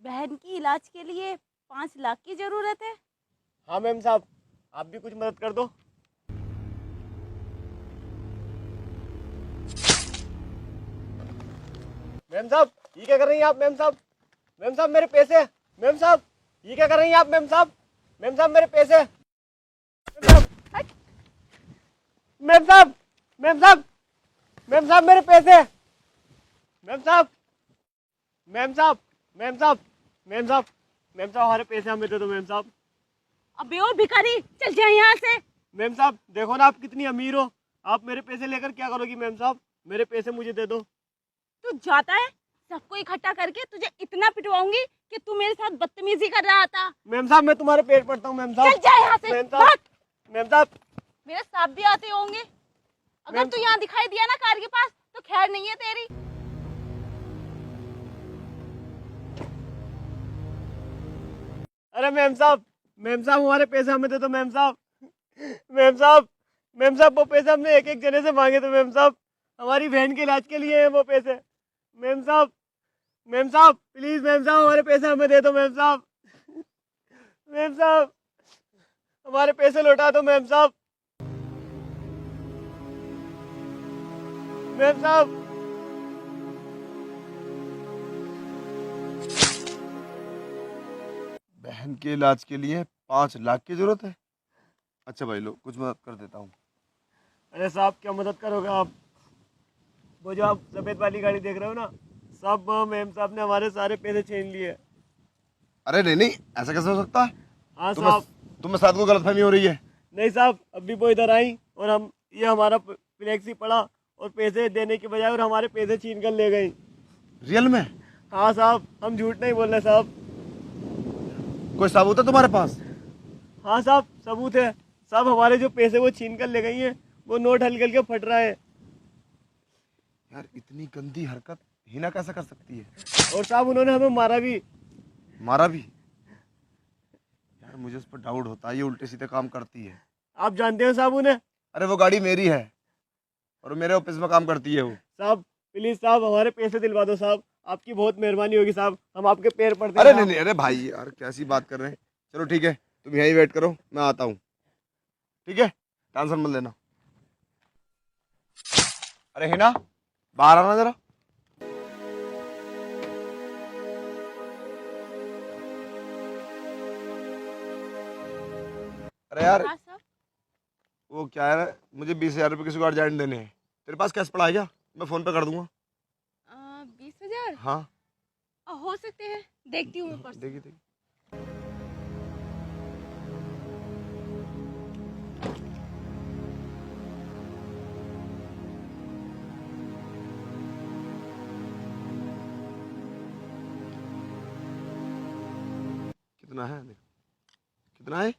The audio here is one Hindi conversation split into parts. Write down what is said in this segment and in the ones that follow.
बहन की इलाज के लिए 5 लाख की जरूरत है। हाँ मैम साहब, आप भी कुछ मदद कर दो। मैम साहब, ये क्या कर रही हैं आप? मैम साहब, मैम साहब मेरे पैसे। मैम साहब, ये क्या कर रही हैं आप? मैम साहब, मैम साहब मेरे पैसे। मैम साहब, मैम साहब, मैम साहब, मैम साहब मेरे पैसे। मैम साहब, मैम साहब, मैम साहब, मैम साहब, मैम साहब हमारे पैसे हमें दे दो मैम साहब। अबे ओ भिखारी, चल जाए यहाँ से। मैम साहब देखो ना, आप कितनी अमीर हो, आप मेरे पैसे लेकर क्या करोगी? मैम साहब मेरे पैसे मुझे दे दो। तू जाता है, सबको इकट्ठा करके तुझे इतना पिटवाऊंगी कि तू मेरे साथ बदतमीजी कर रहा था। मैम साहब मैं तुम्हारे पेट पड़ता हूँ मैम चल साहब। जा यहाँ से, मैम साहब, भाग। मैम साहब, मेरे साथ भी आते होंगे। अगर मैम तू यहाँ दिखाई दिया ना कार के पास, तो खैर नहीं है तेरी। अरे मैम साहब, मैम साहब हमारे पैसे हमें दे दो मैम साहब। मैम साहब, मैम साहब वो पैसे हमने एक एक जने से मांगे थे मैम साहब, हमारी बहन के इलाज के लिए है वो पैसे। मैम साहब, मैम साहब प्लीज मैम साहब हमारे पैसे हमें दे दो मैम साहब। मैम साहब हमारे पैसे लौटा दो मैम साहब। मैम साहब, बहन के इलाज के लिए 5 लाख की जरूरत है। अच्छा भाई लो, कुछ मदद कर देता हूँ। अरे साहब क्या मदद करोगे आप? वो जो आप सफेद वाली गाड़ी देख रहे हो ना साहब, मैम साहब ने हमारे सारे पैसे छीन लिए। अरे नहीं नहीं, ऐसा कैसे हो सकता है? हाँ तुम्हें साहब। तुम्हें साथ को गलतफहमी हो रही है। नहीं साहब, अभी वो इधर आई और हम ये हमारा फ्लेक्सी पड़ा और पैसे देने के बजाय और हमारे पैसे छीन कर ले गई। रियल में? हाँ साहब, हम झूठ नहीं बोल रहे साहब। कोई सबूत है तुम्हारे पास? हाँ साहब सबूत है साहब, हमारे जो पैसे वो छीन कर ले गई हैं, वो नोट हल्के हल्के फट रहा है। यार इतनी गंदी हरकत हिना कैसे कर सकती है? और साहब उन्होंने हमें मारा भी। मारा भी? यार मुझे उस पर डाउट होता है, ये उल्टे सीधे काम करती है। आप जानते हो साहब उन्हें? अरे वो गाड़ी मेरी है और मेरे ऑफिस में काम करती है वो। साहब प्लीज साहब हमारे पैसे दिलवा दो साहब, आपकी बहुत मेहरबानी होगी साहब, हम आपके पैर पड़ते हैं अरे नहीं साहब। नहीं, अरे भाई यार कैसी बात कर रहे हैं। चलो ठीक है, तुम यहीं वेट करो, मैं आता हूँ। ठीक है, टेंशन मत लेना। अरे हिना, बाहर आना जरा। अरे यार हाँ साहब। वो क्या है, मुझे 20,000 रुपये किसी को अर्जेंट देने हैं। तेरे पास कैश पड़ा है क्या? मैं फोन पे कर दूंगा। 20,000 हाँ हो सकते हैं, देखती हूँ मैं पर्स। देखिए देखिए। कितना है देखो, कितना है?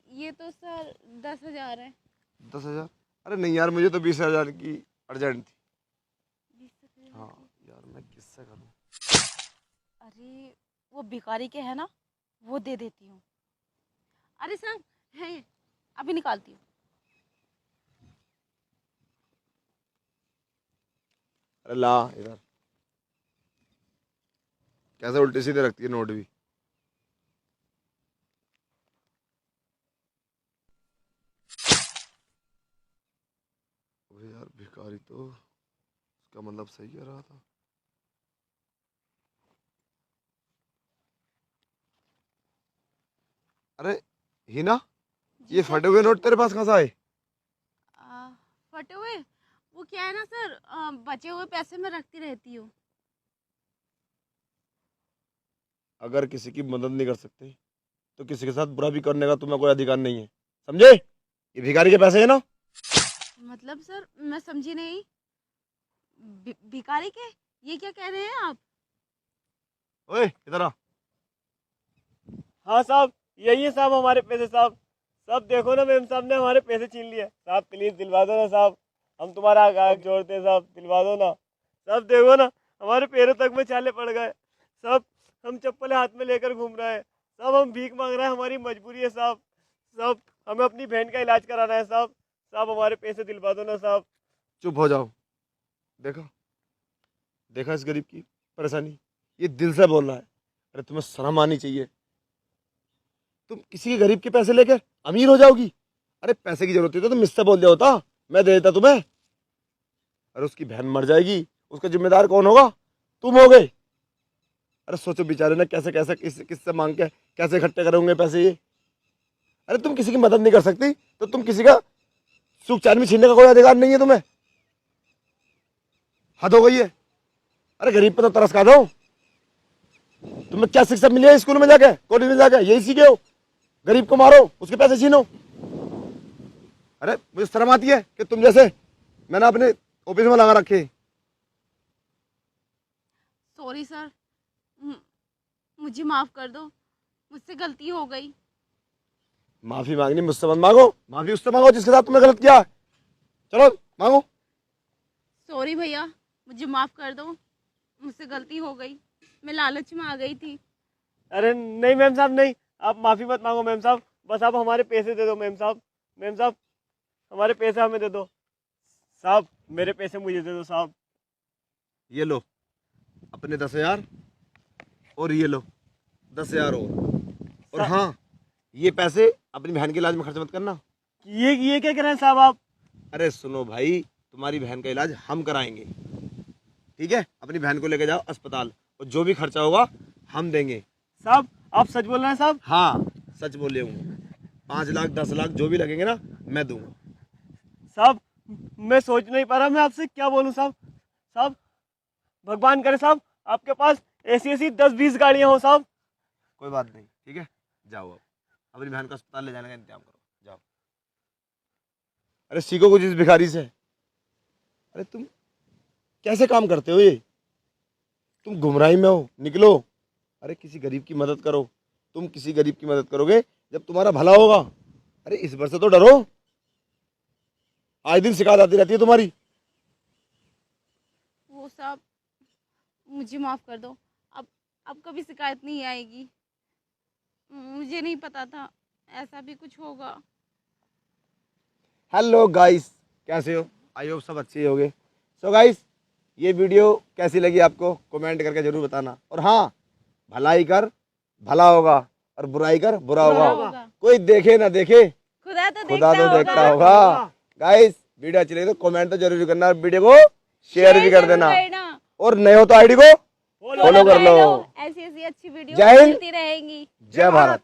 ये तो सर 10,000 है। 10,000? अरे नहीं यार, मुझे तो 20,000 की अर्जेंट थी। 20,000 हाँ की। यार मैं किससे करूँ? अरे वो भिखारी के है ना, वो दे देती हूँ। अरे साहब है ये, अभी निकालती हूँ। अरे ला इधर, कैसे उल्टे सीधे रखती है नोट भी। अबे यार भिखारी तो उसका मतलब सही कह रहा था। अरे हिना, जी ये सर। फटे हुए नोट तेरे पास कहाँ से आए? फटे हुए, वो क्या है ना सर, बचे हुए पैसे मैं रखती रहती हूँ। अगर किसी की मदद नहीं कर सकते तो किसी के साथ बुरा भी करने का तुम्हें कोई अधिकार नहीं है, समझे? ये भिखारी के पैसे है ना। मतलब सर मैं समझी नहीं। भिखारी के, ये क्या कह रहे हैं आप? ओए इधर आ। हाँ साहब यही है साहब हमारे पैसे साहब। साहब देखो ना मैम साहब ने हमारे पैसे छीन लिए। साहब प्लीज दिलवा दो ना साहब, हम तुम्हारा हाथ जोड़ते हैं साहब, दिलवा दो ना। साहब देखो ना हमारे पैरों तक में छाले पड़ गए साहब, हम चप्पल हाथ में लेकर घूम रहे हैं साहब, हम भीख मांग रहे हैं, हमारी मजबूरी है साहब। साहब हमें अपनी बहन का इलाज कराना है साहब, साहब हमारे पैसे दिलवा दो ना साहब। चुप हो जाओ। देखा, देखा इस गरीब की परेशानी, ये दिल से बोल रहा है। अरे तुम्हें शर्म आनी चाहिए। तुम किसी के गरीब के पैसे लेकर अमीर हो जाओगी। अरे पैसे की जरूरत थी तो तुम मुझसे बोल दिया होता, मैं दे देता तुम्हें। अरे उसकी बहन मर जाएगी, उसका जिम्मेदार कौन होगा? तुम हो गए। अरे सोचो बेचारे ने कैसे कैसे किससे मांग के कैसे इकट्ठे करोगे पैसे ये। अरे तुम किसी की मदद नहीं कर सकती तो तुम किसी का सुख चैन भी छीनने का कोई अधिकार नहीं है तुम्हें। हद हो गई है। अरे गरीब पे तो तरस खा दो। तुम्हें क्या शिक्षा मिली है स्कूल में जाके, कॉलेज में जाके? यही सीखे हो, गरीब को मारो, उसके पैसे छीनो। अरे मुझे शर्म आती है कि तुम जैसे मैंने अपने ऑफिस में लगा रखे। सॉरी सर, मुझे माफ कर दो, मुझसे गलती हो गई। माफी मांगनी मुझसे मत मांगो, माफी उससे मांगो जिसके साथ तुमने गलत किया। चलो मांगो। सॉरी भैया, मुझे माफ कर दो, मुझसे गलती हो गई, मैं लालच में आ गई थी। अरे नहीं मेम साहब नहीं, आप माफ़ी मत मांगो मेम साहब, बस आप हमारे पैसे दे दो मेम साहब। मेम साहब हमारे पैसे हमें दे दो साहब, मेरे पैसे मुझे दे दो साहब। ये लो अपने 10,000 और ये लो 10,000 और हाँ, ये पैसे अपनी बहन के इलाज में खर्च मत करना। ये क्या कह रहे हैं साहब आप? अरे सुनो भाई, तुम्हारी बहन का इलाज हम कराएंगे, ठीक है? अपनी बहन को लेके जाओ अस्पताल और जो भी खर्चा होगा हम देंगे। साहब आप सच बोल रहे हैं साहब? हाँ सच बोल रहा हूँ। 5 लाख 10 लाख जो भी लगेंगे ना मैं दूंगा। साहब मैं सोच नहीं पा रहा मैं आपसे क्या बोलूं साहब। साहब भगवान करे साहब आपके पास ऐसी 10-20 गाड़ियां हो साहब। कोई बात नहीं, ठीक है? जाओ अब अपनी बहन को अस्पताल ले जाने का इंतजाम करो, जाओ। अरे सीखो कुछ इस भिखारी से। अरे तुम कैसे काम करते हो ये? तुम गुमराही में हो, निकलो। अरे किसी गरीब की मदद करो। तुम किसी गरीब की मदद करोगे जब तुम्हारा भला होगा। अरे इस बार से तो डरो, आए दिन शिकायत आती रहती है तुम्हारी। वो साहब मुझे माफ कर दो, अब कभी शिकायत नहीं आएगी। मुझे नहीं पता था ऐसा भी कुछ होगा। हेलो गाइस, कैसे हो? आई होप सब अच्छे होगे। सो गाइस, ये वीडियो कैसी लगी आपको कमेंट करके जरूर बताना। और हाँ, भलाई कर भला होगा और बुराई कर बुरा होगा। कोई देखे ना देखे, खुदा तो देखता होगा। गाइस वीडियो अच्छी लगी तो कमेंट तो जरूर करना, वीडियो को शेयर भी कर देना और नए हो तो आईडी को फॉलो कर लो। ऐसी अच्छी वीडियो जय हिंद, मिलती रहेंगी। जय भारत।